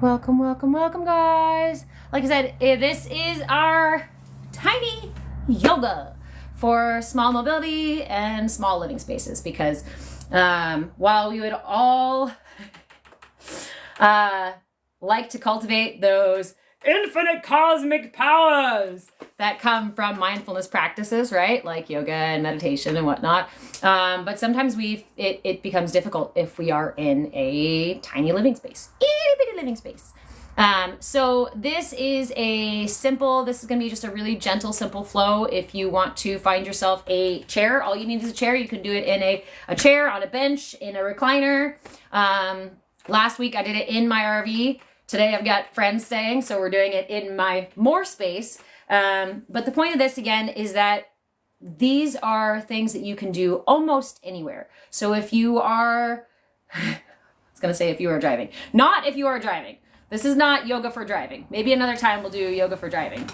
Welcome, welcome, welcome, guys. Like I said, this is our tiny yoga for small mobility and small living spaces because while we would all like to cultivate those infinite cosmic powers that come from mindfulness practices, right? Like yoga and meditation and whatnot. But sometimes it becomes difficult if we are in a tiny living space, itty bitty living space. So this is this is going to be just a really gentle, simple flow. If you want to find yourself a chair, all you need is a chair. You can do it in a chair, on a bench, in a recliner. Last week I did it in my RV. Today I've got friends staying, so we're doing it in my more space. But the point of this again is that these are things that you can do almost anywhere. So if you are, I was going to say if you are driving, not if you are driving. This is not yoga for driving. Maybe another time we'll do yoga for driving.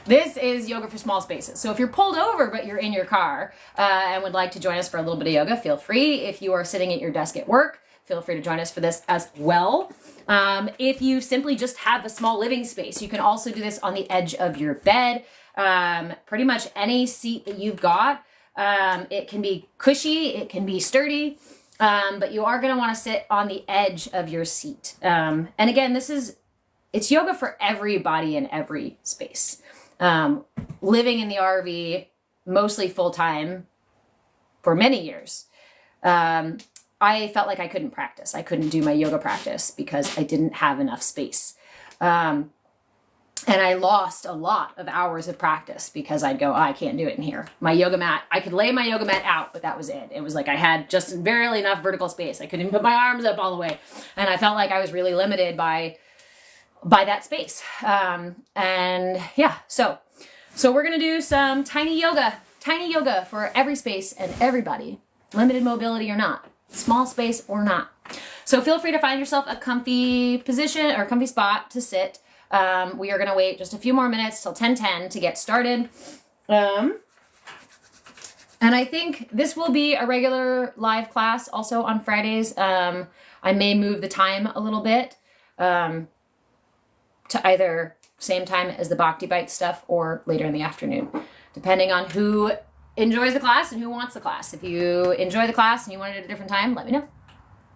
This is yoga for small spaces. So if you're pulled over but you're in your car and would like to join us for a little bit of yoga, feel free. If you are sitting at your desk at work, feel free to join us for this as well. If you simply just have a small living space, you can also do this on the edge of your bed. Pretty much any seat that you've got. It can be cushy, it can be sturdy, but you are going to want to sit on the edge of your seat. And again, it's yoga for everybody in every space. Living in the RV, mostly full time for many years. I felt like I couldn't practice. I couldn't do my yoga practice because I didn't have enough space. And I lost a lot of hours of practice because I'd go, I can't do it in here. My yoga mat, I could lay my yoga mat out, but that was it. It was like I had just barely enough vertical space. I couldn't even put my arms up all the way. And I felt like I was really limited by that space. And yeah, so we're going to do some tiny yoga for every space and everybody, limited mobility or not. Small space or not. So feel free to find yourself a comfy position or comfy spot to sit. We are going to wait just a few more minutes till 10:10 to get started. And I think this will be a regular live class also on Fridays. I may move the time a little bit to either same time as the Bhakti Bite stuff or later in the afternoon, depending on who enjoys the class and who wants the class. If you enjoy the class and you want it at a different time, let me know.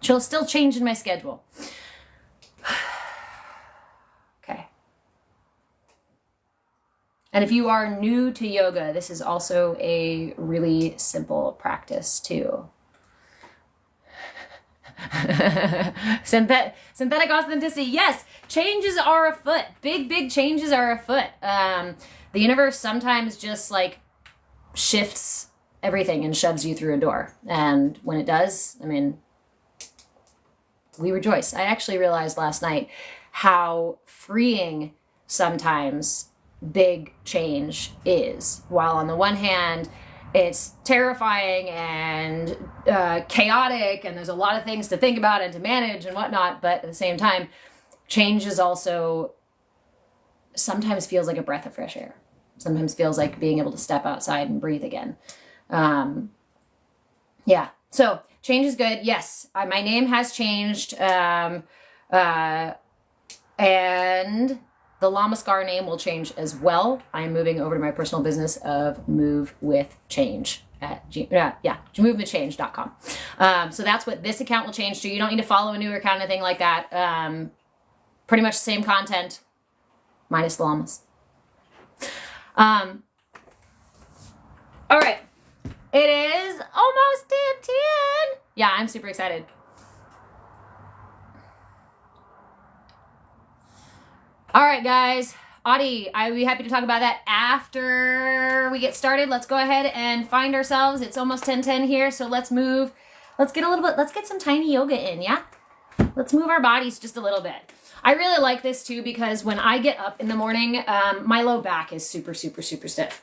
She'll still change in my schedule. Okay. And if you are new to yoga, this is also a really simple practice too. Synthetic authenticity. Yes, changes are afoot. Big changes are afoot. The universe sometimes just like shifts everything and shoves you through a door. And when it does, I mean, we rejoice. I actually realized last night how freeing sometimes big change is. While on the one hand, it's terrifying and chaotic, and there's a lot of things to think about and to manage and whatnot, but at the same time, change is also sometimes feels like a breath of fresh air. Sometimes feels like being able to step outside and breathe again. Yeah, so change is good. Yes, my name has changed, and the Lamaskar name will change as well. I am moving over to my personal business of Move With Change at movewithchange.com. So that's what this account will change to. You don't need to follow a new account or anything like that. Pretty much the same content, minus the llamas. All right. It is almost 10:10. Yeah, I'm super excited. All right, guys. Audie, I'd be happy to talk about that after we get started. Let's go ahead and find ourselves. It's almost 10:10 here, so let's move. Let's get some tiny yoga in, yeah? Let's move our bodies just a little bit. I really like this too because when I get up in the morning, my low back is super stiff.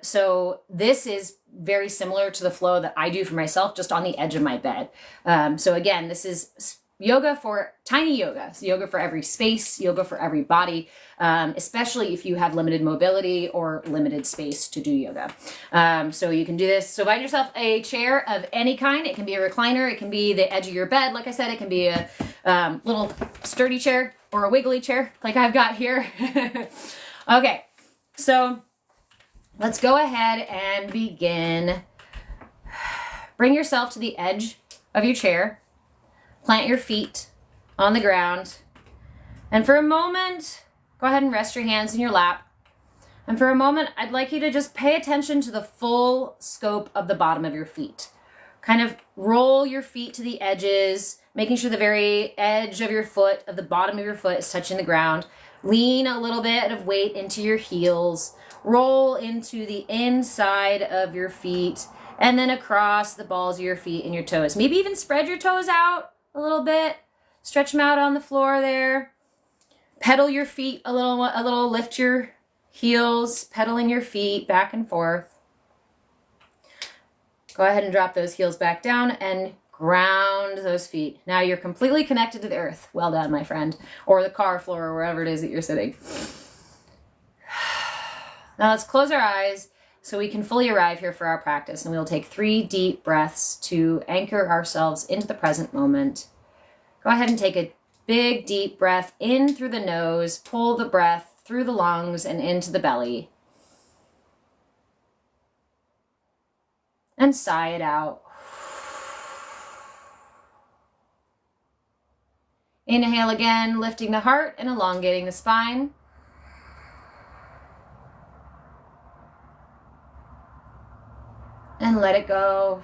So this is very similar to the flow that I do for myself just on the edge of my bed. So again, this is yoga for tiny yoga. So yoga for every space, yoga for every body, especially if you have limited mobility or limited space to do yoga. So you can do this. So find yourself a chair of any kind. It can be a recliner. It can be the edge of your bed. Like I said, it can be little sturdy chair or a wiggly chair like I've got here. Okay, so let's go ahead and begin. Bring yourself to the edge of your chair. Plant your feet on the ground. And for a moment, go ahead and rest your hands in your lap. And for a moment, I'd like you to just pay attention to the full scope of the bottom of your feet. Kind of roll your feet to the edges, making sure the very edge of your foot, of the bottom of your foot, is touching the ground. Lean a little bit of weight into your heels. Roll into the inside of your feet and then across the balls of your feet and your toes. Maybe even spread your toes out a little bit. Stretch them out on the floor there. Pedal your feet a little, lift your heels, pedaling your feet back and forth. Go ahead and drop those heels back down and ground those feet. Now you're completely connected to the earth. Well done, my friend. Or the car floor or wherever it is that you're sitting. Now let's close our eyes so we can fully arrive here for our practice. And we'll take 3 deep breaths to anchor ourselves into the present moment. Go ahead and take a big deep breath in through the nose. Pull the breath through the lungs and into the belly. And sigh it out. Inhale again, lifting the heart and elongating the spine. And let it go.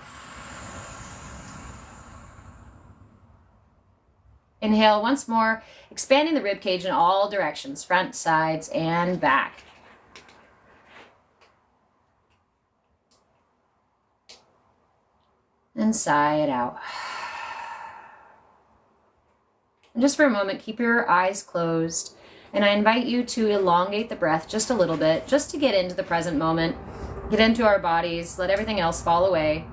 Inhale once more, expanding the rib cage in all directions, front, sides, and back. And sigh it out. And just for a moment, keep your eyes closed. And I invite you to elongate the breath just a little bit, just to get into the present moment, get into our bodies, let everything else fall away.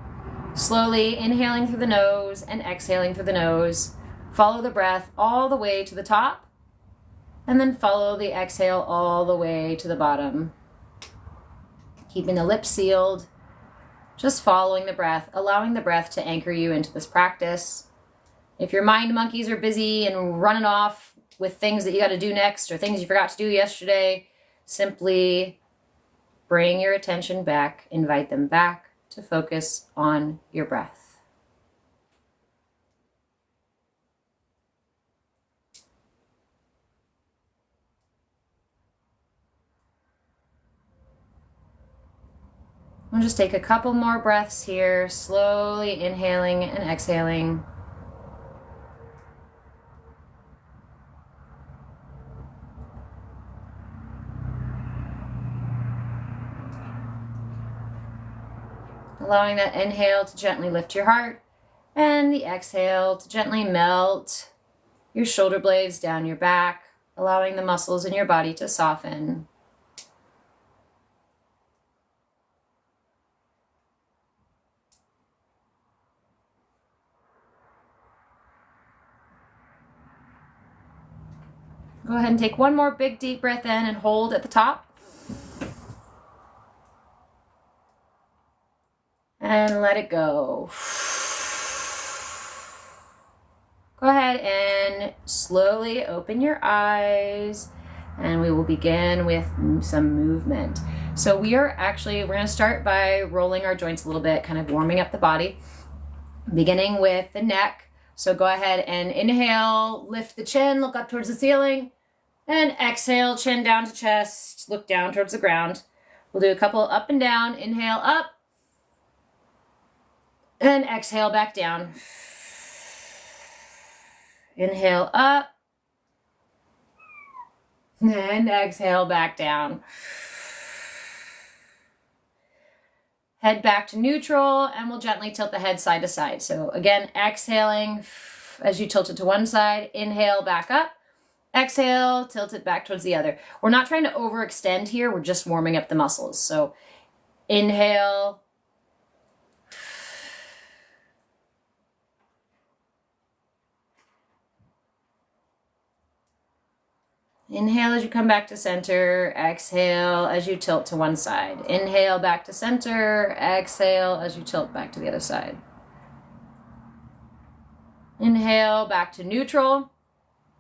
Slowly inhaling through the nose and exhaling through the nose. Follow the breath all the way to the top, and then follow the exhale all the way to the bottom. Keeping the lips sealed, just following the breath, allowing the breath to anchor you into this practice. If your mind monkeys are busy and running off with things that you got to do next or things you forgot to do yesterday, simply bring your attention back, invite them back to focus on your breath. We'll just take a couple more breaths here, slowly inhaling and exhaling. Allowing that inhale to gently lift your heart and the exhale to gently melt your shoulder blades down your back, allowing the muscles in your body to soften. Go ahead and take one more big deep breath in and hold at the top. And let it go. Go ahead and slowly open your eyes and we will begin with some movement. So we're going to start by rolling our joints a little bit, kind of warming up the body, beginning with the neck. So go ahead and inhale, lift the chin, look up towards the ceiling, and exhale, chin down to chest, look down towards the ground. We'll do a couple up and down. Inhale up, and exhale back down. Inhale up, and exhale back down. Head back to neutral, and we'll gently tilt the head side to side. So again, exhaling as you tilt it to one side, inhale back up, exhale, tilt it back towards the other. We're not trying to overextend here, we're just warming up the muscles. So inhale, inhale as you come back to center, exhale as you tilt to one side. Inhale back to center, exhale as you tilt back to the other side. Inhale, back to neutral.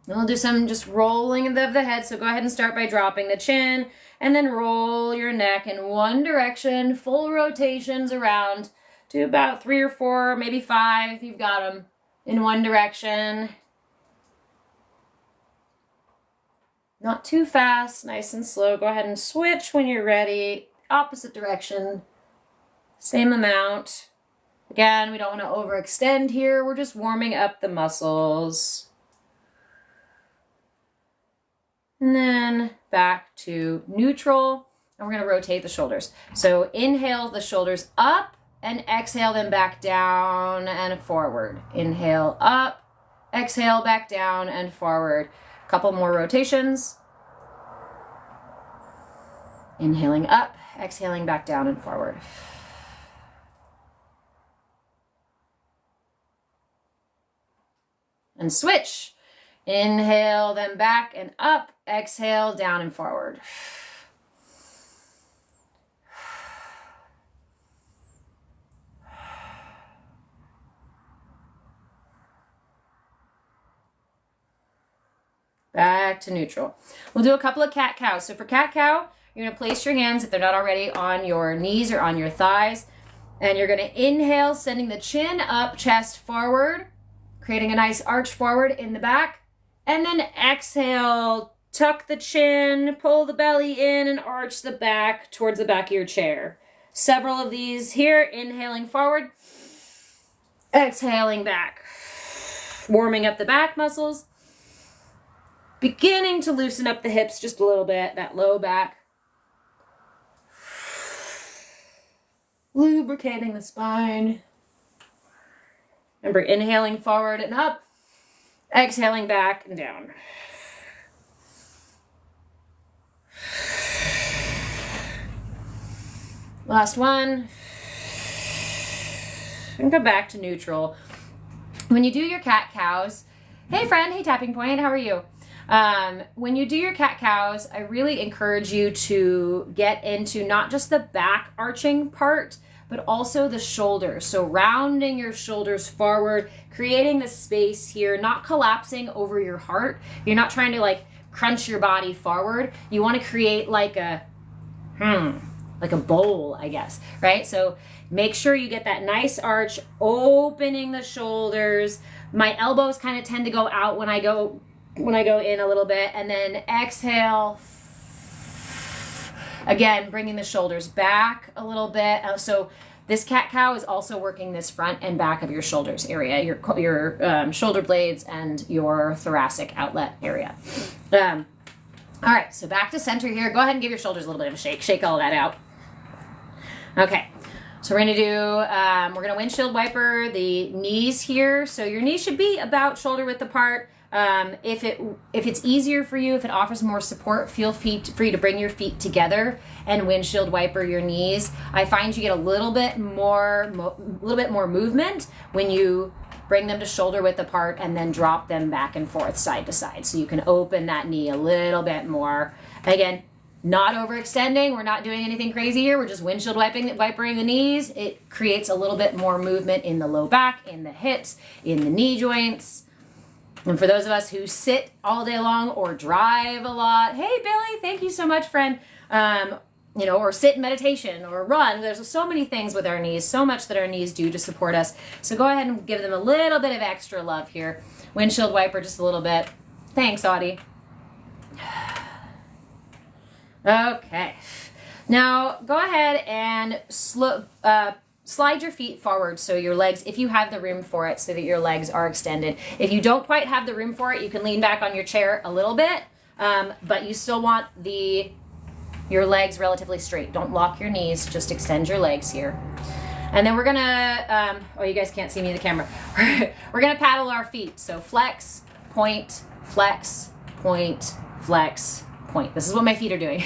And we'll do some just rolling of the head. So go ahead and start by dropping the chin and then roll your neck in one direction, full rotations around to about 3 or 4, maybe 5 if you've got them in one direction. Not too fast, nice and slow. Go ahead and switch when you're ready. Opposite direction, same amount. Again, we don't want to overextend here. We're just warming up the muscles. And then back to neutral. And we're going to rotate the shoulders. So inhale the shoulders up and exhale them back down and forward. Inhale up, exhale back down and forward. A couple more rotations. Inhaling up, exhaling back down and forward. And switch. Inhale them back and up, exhale down and forward. Back to neutral. We'll do a couple of cat-cows. So for cat-cow, you're going to place your hands, if they're not already, on your knees or on your thighs. And you're going to inhale, sending the chin up, chest forward, creating a nice arch forward in the back. And then exhale, tuck the chin, pull the belly in, and arch the back towards the back of your chair. Several of these here, inhaling forward, exhaling back. Warming up the back muscles. Beginning to loosen up the hips just a little bit, that low back. Lubricating the spine. Remember, inhaling forward and up, exhaling back and down. Last one. And go back to neutral. When you do your cat-cows, hey friend, hey Tapping Point, how are you? When you do your cat-cows, I really encourage you to get into not just the back arching part, but also the shoulders. So rounding your shoulders forward, creating the space here, not collapsing over your heart. You're not trying to like crunch your body forward. You want to create like a bowl, I guess, right? So make sure you get that nice arch, opening the shoulders. My elbows kind of tend to go out when I go in a little bit, and then exhale. Again, bringing the shoulders back a little bit. So this cat-cow is also working this front and back of your shoulders area, your shoulder blades and your thoracic outlet area. All right, so back to center here. Go ahead and give your shoulders a little bit of a shake. Shake all that out. Okay, so we're gonna do, we're gonna windshield wiper the knees here. So your knees should be about shoulder width apart. If it's easier for you, if it offers more support, feel free to bring your feet together and windshield wiper your knees. I find you get a little bit more movement when you bring them to shoulder width apart and then drop them back and forth side to side. So you can open that knee a little bit more. Again, not overextending. We're not doing anything crazy here. We're just windshield wipering the knees. It creates a little bit more movement in the low back, in the hips, in the knee joints. And for those of us who sit all day long or drive a lot, hey Billy, thank you so much, friend. Or sit in meditation or run. There's so many things with our knees, so much that our knees do to support us. So go ahead and give them a little bit of extra love here. Windshield wiper just a little bit. Thanks, Audie. Okay. Now go ahead and slide your feet forward so your legs, if you have the room for it, so that your legs are extended. If you don't quite have the room for it, you can lean back on your chair a little bit, but you still want your legs relatively straight. Don't lock your knees, just extend your legs here. And then we're gonna, you guys can't see me in the camera. We're gonna paddle our feet. So flex, point, flex, point, flex, point. This is what my feet are doing.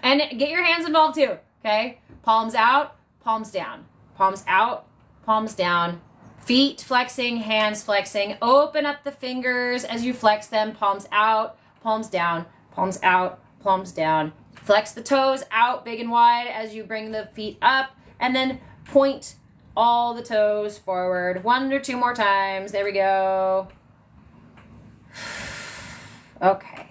And get your hands involved too, okay? Palms out, palms down, palms out, palms down, feet flexing, hands flexing. Open up the fingers as you flex them, palms out, palms down, palms out, palms down. Flex the toes out big and wide as you bring the feet up, and then point all the toes forward. 1 or 2 more times. There we go. Okay.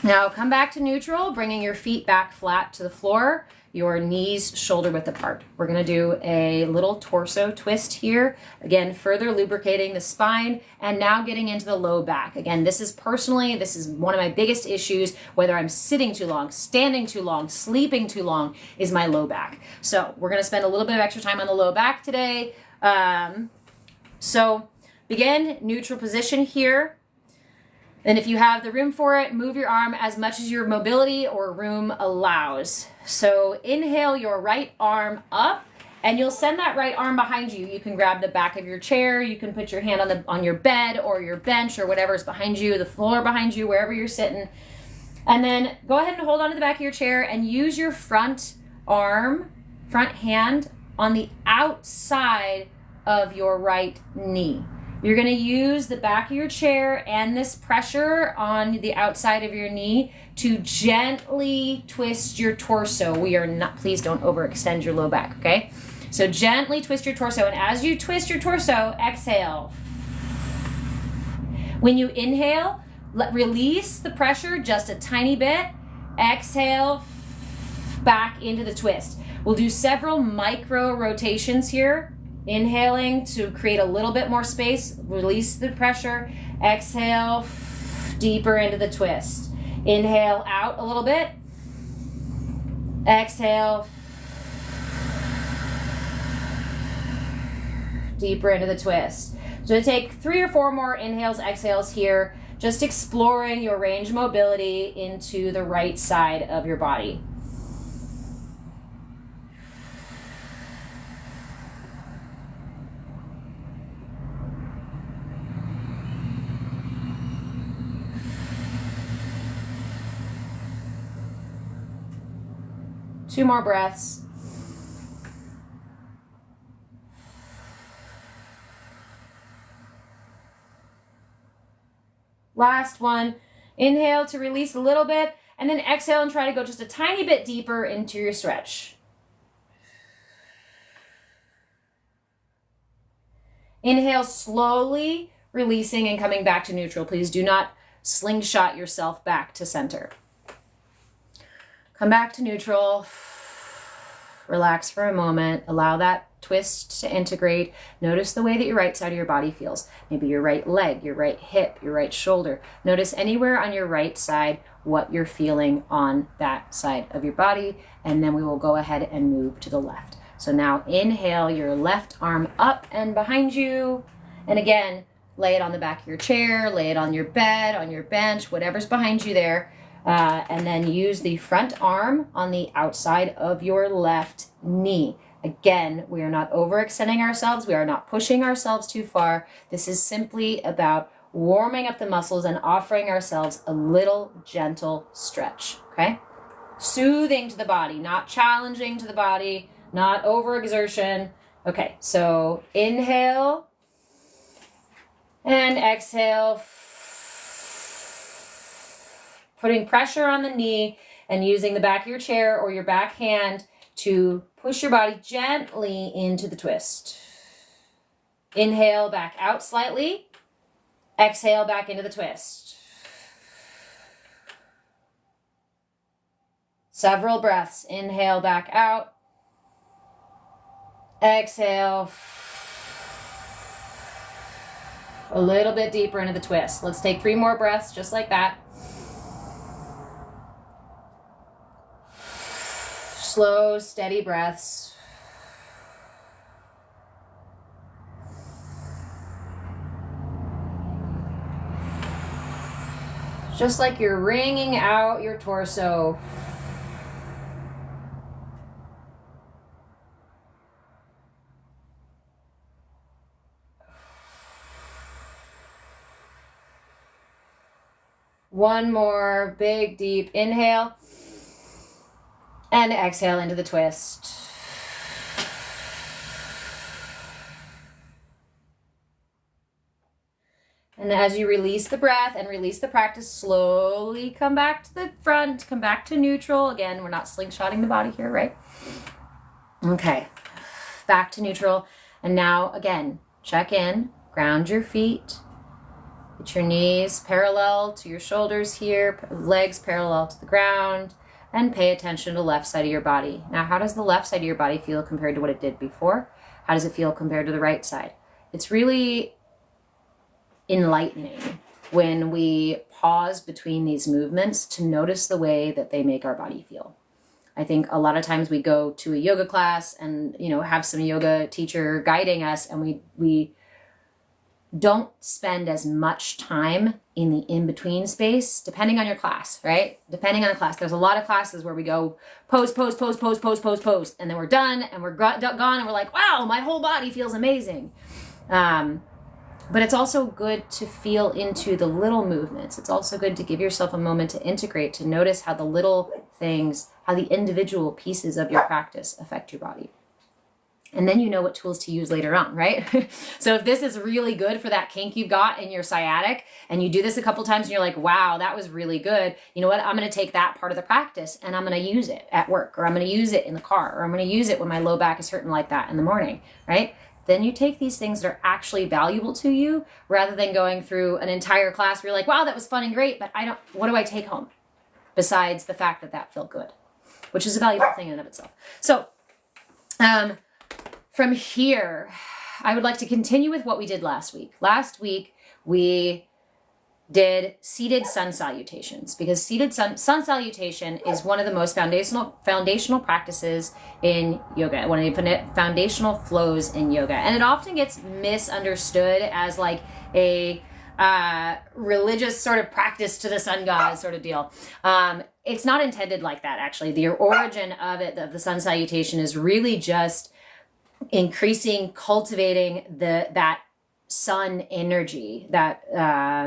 Now come back to neutral, bringing your feet back flat to the floor, your knees shoulder width apart. We're going to do a little torso twist here. Again, further lubricating the spine and now getting into the low back. Again, this is one of my biggest issues, whether I'm sitting too long, standing too long, sleeping too long, is my low back. So we're going to spend a little bit of extra time on the low back today. So begin neutral position here. And if you have the room for it, move your arm as much as your mobility or room allows. So inhale your right arm up, and you'll send that right arm behind you. You can grab the back of your chair. You can put your hand on your bed or your bench or whatever's behind you, the floor behind you, wherever you're sitting. And then go ahead and hold on to the back of your chair and use your front hand on the outside of your right knee. You're going to use the back of your chair and this pressure on the outside of your knee to gently twist your torso. Please don't overextend your low back, okay? So gently twist your torso, and as you twist your torso, exhale. When you inhale, release the pressure just a tiny bit. Exhale, back into the twist. We'll do several micro rotations here. Inhaling to create a little bit more space, release the pressure, exhale, deeper into the twist. Inhale out a little bit, exhale, deeper into the twist. So take 3 or 4 more inhales, exhales here, just exploring your range of mobility into the right side of your body. Two more breaths. Last one. Inhale to release a little bit, and then exhale and try to go just a tiny bit deeper into your stretch. Inhale slowly, releasing and coming back to neutral. Please do not slingshot yourself back to center. Come back to neutral. Relax for a moment. Allow that twist to integrate. Notice the way that your right side of your body feels. Maybe your right leg, your right hip, your right shoulder. Notice anywhere on your right side what you're feeling on that side of your body. And then we will go ahead and move to the left. So now inhale your left arm up and behind you. And again, lay it on the back of your chair, lay it on your bed, on your bench, whatever's behind you there. And then use the front arm on the outside of your left knee. Again, we are not overextending ourselves. We are not pushing ourselves too far. This is simply about warming up the muscles and offering ourselves a little gentle stretch, okay? Soothing to the body, not challenging to the body, not overexertion. Okay, so inhale and exhale. Putting pressure on the knee and using the back of your chair or your back hand to push your body gently into the twist. Inhale back out slightly. Exhale back into the twist. Several breaths. Inhale back out. Exhale. A little bit deeper into the twist. Let's take 3 more breaths just like that. Slow, steady breaths. Just like you're wringing out your torso. One more big, deep inhale. And exhale into the twist. And as you release the breath and release the practice, slowly come back to the front, come back to neutral. Again, we're not slingshotting the body here, right? Okay. back to neutral. And now again, check in, ground your feet, get your knees parallel to your shoulders here, legs parallel to the ground, and pay attention to the left side of your body. Now, how does the left side of your body feel compared to what it did before? How does it feel compared to the right side? It's really enlightening when we pause between these movements to notice the way that they make our body feel. I think a lot of times we go to a yoga class and, have some yoga teacher guiding us, and we don't spend as much time in the in-between space, depending on your class, right? Depending on the class. There's a lot of classes where we go pose, pose, pose, pose, pose, pose, pose, and then we're done and we're gone and we're like, wow, my whole body feels amazing. But it's also good to feel into the little movements. It's also good to give yourself a moment to integrate, to notice how the little things, how the individual pieces of your practice affect your body. And then you know what tools to use later on, right? So if this is really good for that kink you've got in your sciatic, and you do this a couple times and you're like, wow, that was really good. You know what? I'm going to take that part of the practice and I'm going to use it at work, or I'm going to use it in the car, or I'm going to use it when my low back is hurting like that in the morning, right? Then you take these things that are actually valuable to you, rather than going through an entire class where you're like, wow, that was fun and great, but what do I take home? Besides the fact that that felt good, which is a valuable thing in and of itself. So, from here, I would like to continue with what we did last week. Last week, we did seated sun salutations, because seated sun salutation is one of the most foundational practices in yoga, one of the foundational flows in yoga. And it often gets misunderstood as like a religious sort of practice to the sun god sort of deal. It's not intended like that, actually. The origin of the sun salutation is really just cultivating that sun energy, that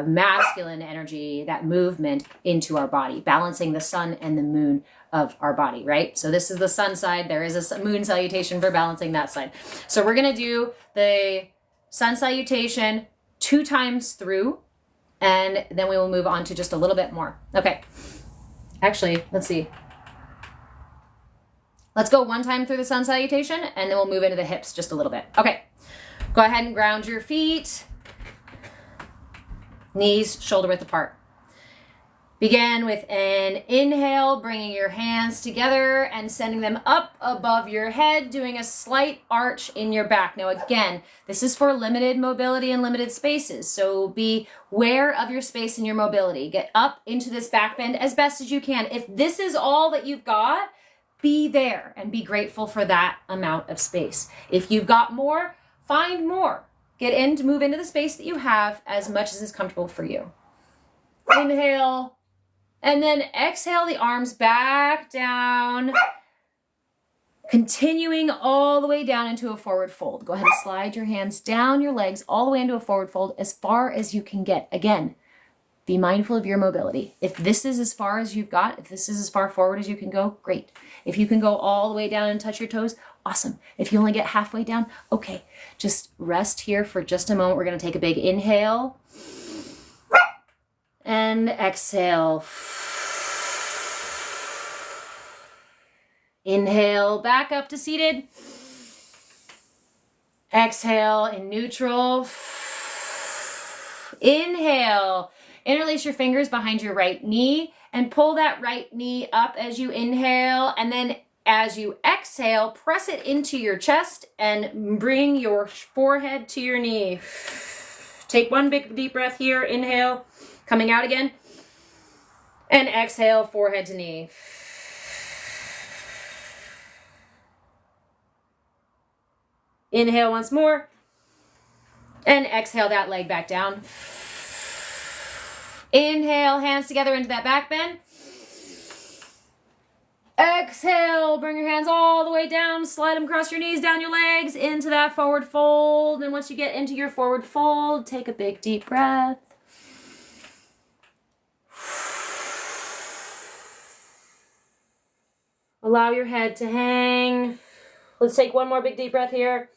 masculine energy, that movement into our body, balancing the sun and the moon of our body, right? So this is the sun side. There is a moon salutation for balancing that side. So we're going to do the sun salutation 2 times through, and then we will move on to just a little bit more. Okay. Actually, let's see. Let's go 1 time through the sun salutation, and then we'll move into the hips just a little bit. Okay. Go ahead and ground your feet. Knees shoulder width apart. Begin with an inhale, bringing your hands together and sending them up above your head, doing a slight arch in your back. Now, again, this is for limited mobility and limited spaces, so be aware of your space and your mobility. Get up into this back bend as best as you can. If this is all that you've got, be there and be grateful for that amount of space. If you've got more, find more. Move into the space that you have as much as is comfortable for you. Inhale. And then exhale the arms back down, continuing all the way down into a forward fold. Go ahead and slide your hands down your legs all the way into a forward fold as far as you can get. Again, be mindful of your mobility. If this is as far as you've got, if this is as far forward as you can go, great. If you can go all the way down and touch your toes, awesome. If you only get halfway down, okay. Just rest here for just a moment. We're going to take a big inhale. And exhale. Inhale, back up to seated. Exhale in neutral. Inhale. Interlace your fingers behind your right knee and pull that right knee up as you inhale. And then as you exhale, press it into your chest and bring your forehead to your knee. Take 1 big deep breath here. Inhale. Coming out again. And exhale, forehead to knee. Inhale once more. And exhale that leg back down. Inhale, hands together into that back bend. Exhale, bring your hands all the way down. Slide them across your knees, down your legs, into that forward fold. And once you get into your forward fold, take a big deep breath. Allow your head to hang. Let's take 1 more big deep breath here.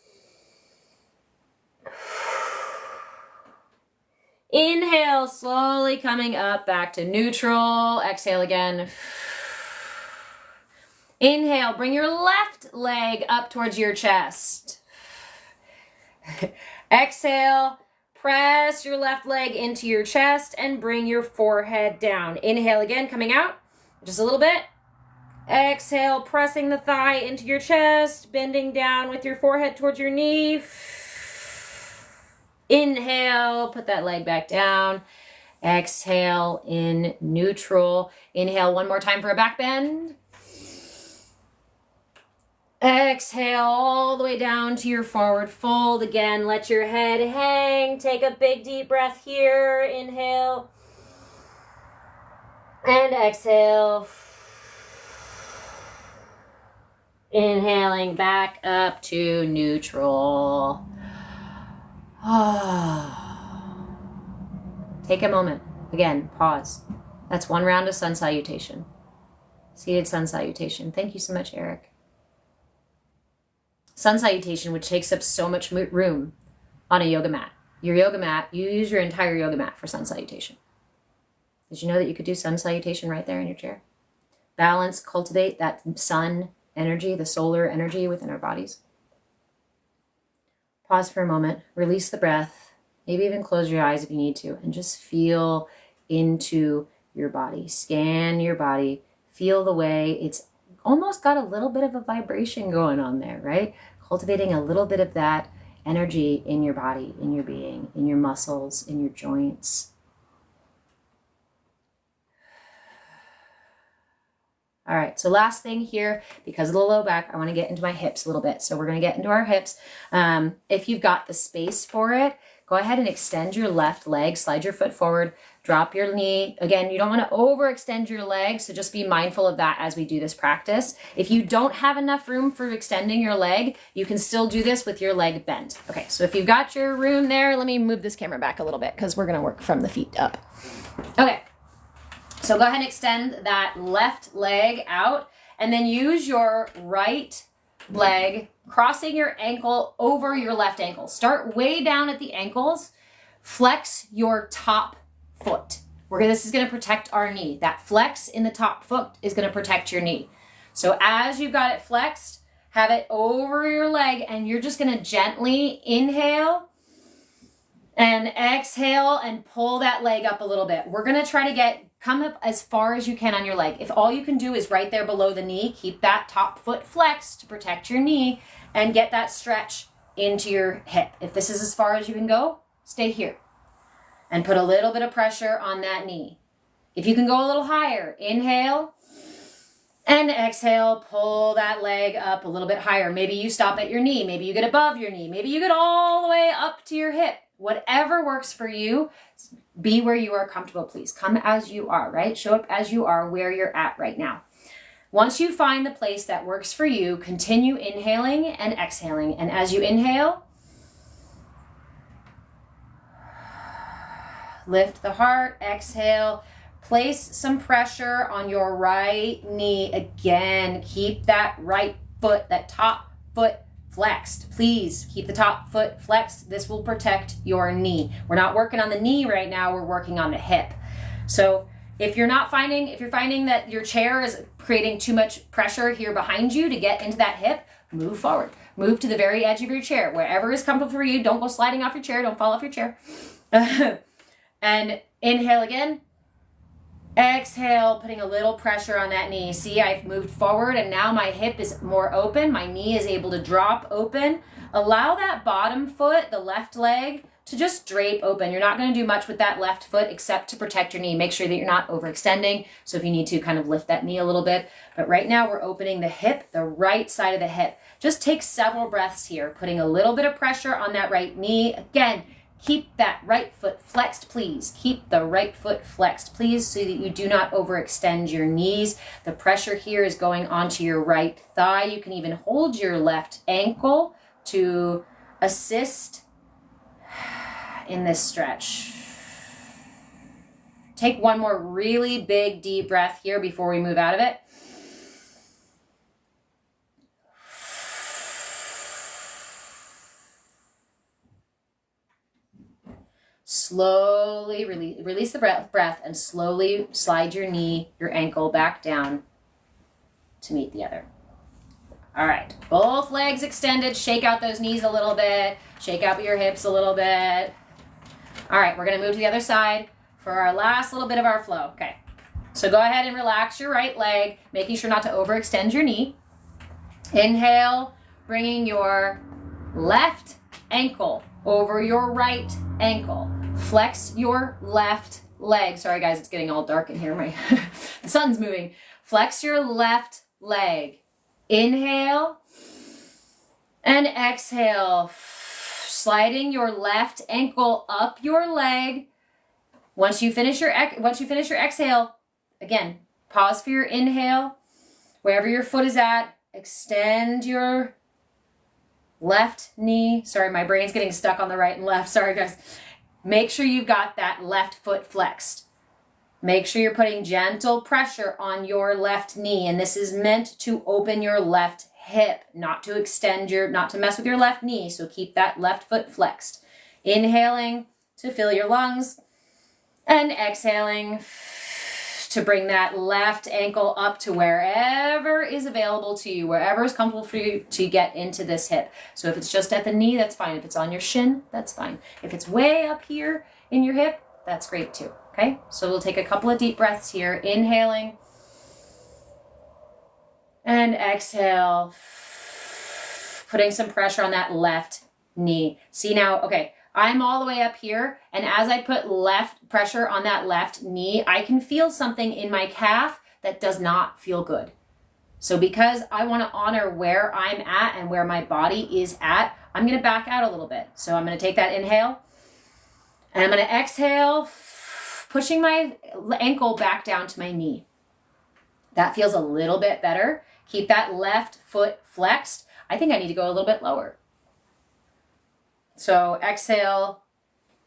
Inhale, slowly coming up back to neutral. Exhale again. Inhale, bring your left leg up towards your chest. Exhale, press your left leg into your chest and bring your forehead down. Inhale again, coming out, just a little bit. Exhale, pressing the thigh into your chest, bending down with your forehead towards your knee. Inhale, put that leg back down. Exhale in neutral. Inhale one more time for a back bend. Exhale all the way down to your forward fold. Again, let your head hang. Take a big deep breath here. Inhale. And exhale. Inhaling back up to neutral. Take a moment. Again, pause. That's one round of sun salutation. Seated sun salutation. Thank you so much, Eric. Sun salutation, which takes up so much room on a yoga mat. Your yoga mat, you use your entire yoga mat for sun salutation. Did you know that you could do sun salutation right there in your chair? Balance, cultivate that sun energy, the solar energy within our bodies. Pause for a moment, release the breath, maybe even close your eyes if you need to, and just feel into your body. Scan your body, feel the way it's almost got a little bit of a vibration going on there, right? Cultivating a little bit of that energy in your body, in your being, in your muscles, in your joints. All right, so last thing here, because of the low back, I want to get into my hips a little bit. So we're going to get into our hips. If you've got the space for it, go ahead and extend your left leg, slide your foot forward, drop your knee. Again, you don't want to overextend your leg, so just be mindful of that as we do this practice. If you don't have enough room for extending your leg, you can still do this with your leg bent. Okay, so if you've got your room there, let me move this camera back a little bit because we're going to work from the feet up. Okay. So go ahead and extend that left leg out and then use your right leg, crossing your ankle over your left ankle. Start way down at the ankles. Flex your top foot. This is going to protect our knee. That flex in the top foot is going to protect your knee. So as you've got it flexed, have it over your leg and you're just going to gently inhale and exhale and pull that leg up a little bit. We're going to try to come up as far as you can on your leg. If all you can do is right there below the knee, keep that top foot flexed to protect your knee and get that stretch into your hip. If this is as far as you can go, stay here and put a little bit of pressure on that knee. If you can go a little higher, inhale and exhale, pull that leg up a little bit higher. Maybe you stop at your knee. Maybe you get above your knee. Maybe you get all the way up to your hip. Whatever works for you, be where you are comfortable, please. Come as you are, right? Show up as you are where you're at right now. Once you find the place that works for you, continue inhaling and exhaling. And as you inhale, lift the heart, exhale, place some pressure on your right knee. Again, keep that right foot, that top foot flexed. Please keep the top foot flexed. This will protect your knee. We're not working on the knee right now. We're working on the hip. So if you're finding that your chair is creating too much pressure here behind you to get into that hip, move forward. Move to the very edge of your chair. Wherever is comfortable for you. Don't go sliding off your chair. Don't fall off your chair. And inhale again. Exhale, putting a little pressure on that knee. See, I've moved forward and now my hip is more open. My knee is able to drop open. Allow that bottom foot, the left leg, to just drape open. You're not going to do much with that left foot except to protect your knee. Make sure that you're not overextending. So if you need to, kind of lift that knee a little bit. But right now we're opening the hip, the right side of the hip. Just take several breaths here, putting a little bit of pressure on that right knee. Again, keep that right foot flexed, please. Keep the right foot flexed, please, so that you do not overextend your knees. The pressure here is going onto your right thigh. You can even hold your left ankle to assist in this stretch. Take one more really big, deep breath here before we move out of it. Slowly release the breath and slowly slide your knee, your ankle back down to meet the other. All right, both legs extended. Shake out those knees a little bit. Shake out your hips a little bit. All right, we're gonna move to the other side for our last little bit of our flow. Okay, so go ahead and relax your right leg, making sure not to overextend your knee. Inhale, bringing your left ankle over your right ankle. Flex your left leg. Sorry guys, it's getting all dark in here. The sun's moving. Flex your left leg. Inhale and exhale. Sliding your left ankle up your leg. Once you finish your exhale, again, pause for your inhale. Wherever your foot is at, extend your left knee. Sorry, my brain's getting stuck on the right and left. Sorry, guys. Make sure you've got that left foot flexed. Make sure you're putting gentle pressure on your left knee. And this is meant to open your left hip, not to mess with your left knee. So keep that left foot flexed. Inhaling to fill your lungs and exhaling to bring that left ankle up to wherever is available to you, wherever is comfortable for you to get into this hip. So if it's just at the knee, that's fine. If it's on your shin, that's fine. If it's way up here in your hip, that's great too. Okay, so we'll take a couple of deep breaths here. Inhaling and exhale, putting some pressure on that left knee. See now, okay, I'm all the way up here, and as I put left pressure on that left knee, I can feel something in my calf that does not feel good. So because I want to honor where I'm at and where my body is at, I'm going to back out a little bit. So I'm going to take that inhale, and I'm going to exhale, pushing my ankle back down to my knee. That feels a little bit better. Keep that left foot flexed. I think I need to go a little bit lower. So exhale,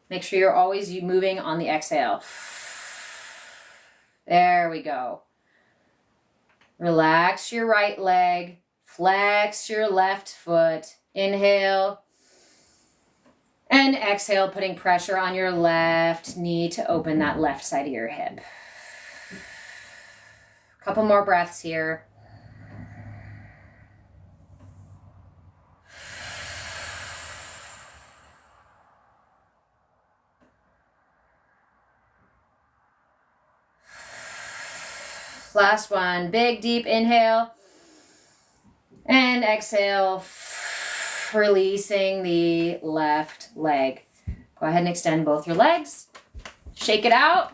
make sure you're always moving on the exhale. There we go. Relax your right leg, flex your left foot. Inhale and exhale, putting pressure on your left knee to open that left side of your hip. Couple more breaths here. Last one, big deep inhale and exhale, releasing the left leg. Go ahead and extend both your legs. Shake it out.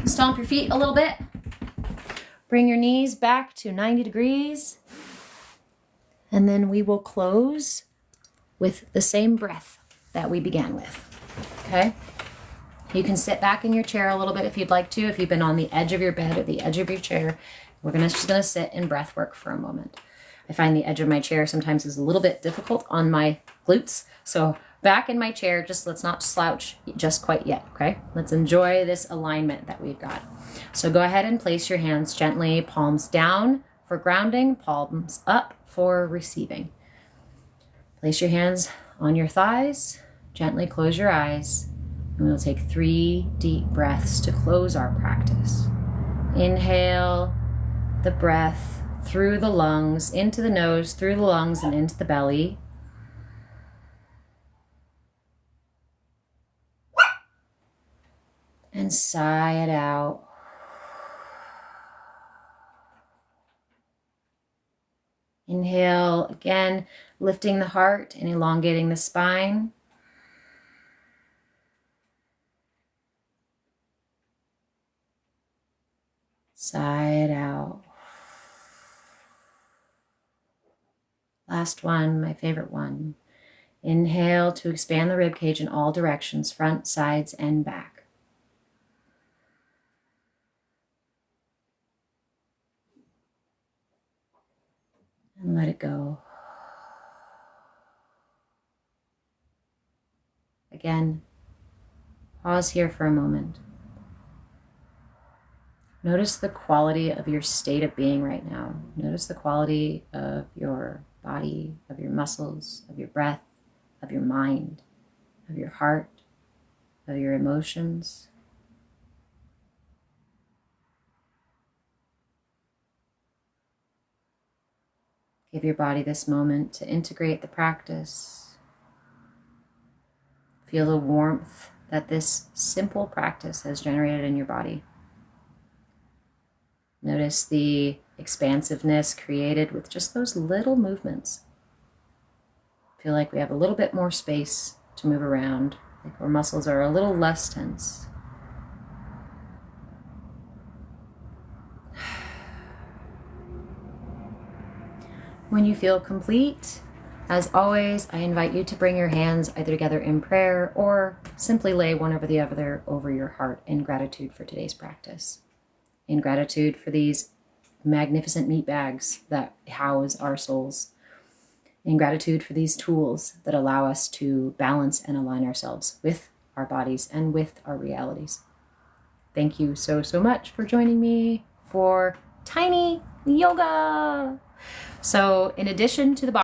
Stomp your feet a little bit. Bring your knees back to 90 degrees. And then we will close with the same breath that we began with. Okay? You can sit back in your chair a little bit if you'd like to. If you've been on the edge of your bed or the edge of your chair, we're just gonna sit in breath work for a moment. I find the edge of my chair sometimes is a little bit difficult on my glutes. So back in my chair, let's not slouch just quite yet, okay? Let's enjoy this alignment that we've got. So go ahead and place your hands gently, palms down for grounding, palms up for receiving. Place your hands on your thighs, gently close your eyes. And we'll take 3 deep breaths to close our practice. Inhale the breath through the lungs, into the nose, through the lungs, and into the belly. And sigh it out. Inhale again, lifting the heart and elongating the spine. Sigh it out. Last one, my favorite one. Inhale to expand the rib cage in all directions, front, sides, and back. And let it go. Again, pause here for a moment. Notice the quality of your state of being right now. Notice the quality of your body, of your muscles, of your breath, of your mind, of your heart, of your emotions. Give your body this moment to integrate the practice. Feel the warmth that this simple practice has generated in your body. Notice the expansiveness created with just those little movements. Feel like we have a little bit more space to move around, like our muscles are a little less tense. When you feel complete, as always, I invite you to bring your hands either together in prayer or simply lay one over the other over your heart in gratitude for today's practice. In gratitude for these magnificent meat bags that house our souls. In gratitude for these tools that allow us to balance and align ourselves with our bodies and with our realities. Thank you so much for joining me for Tiny Yoga. So in addition to the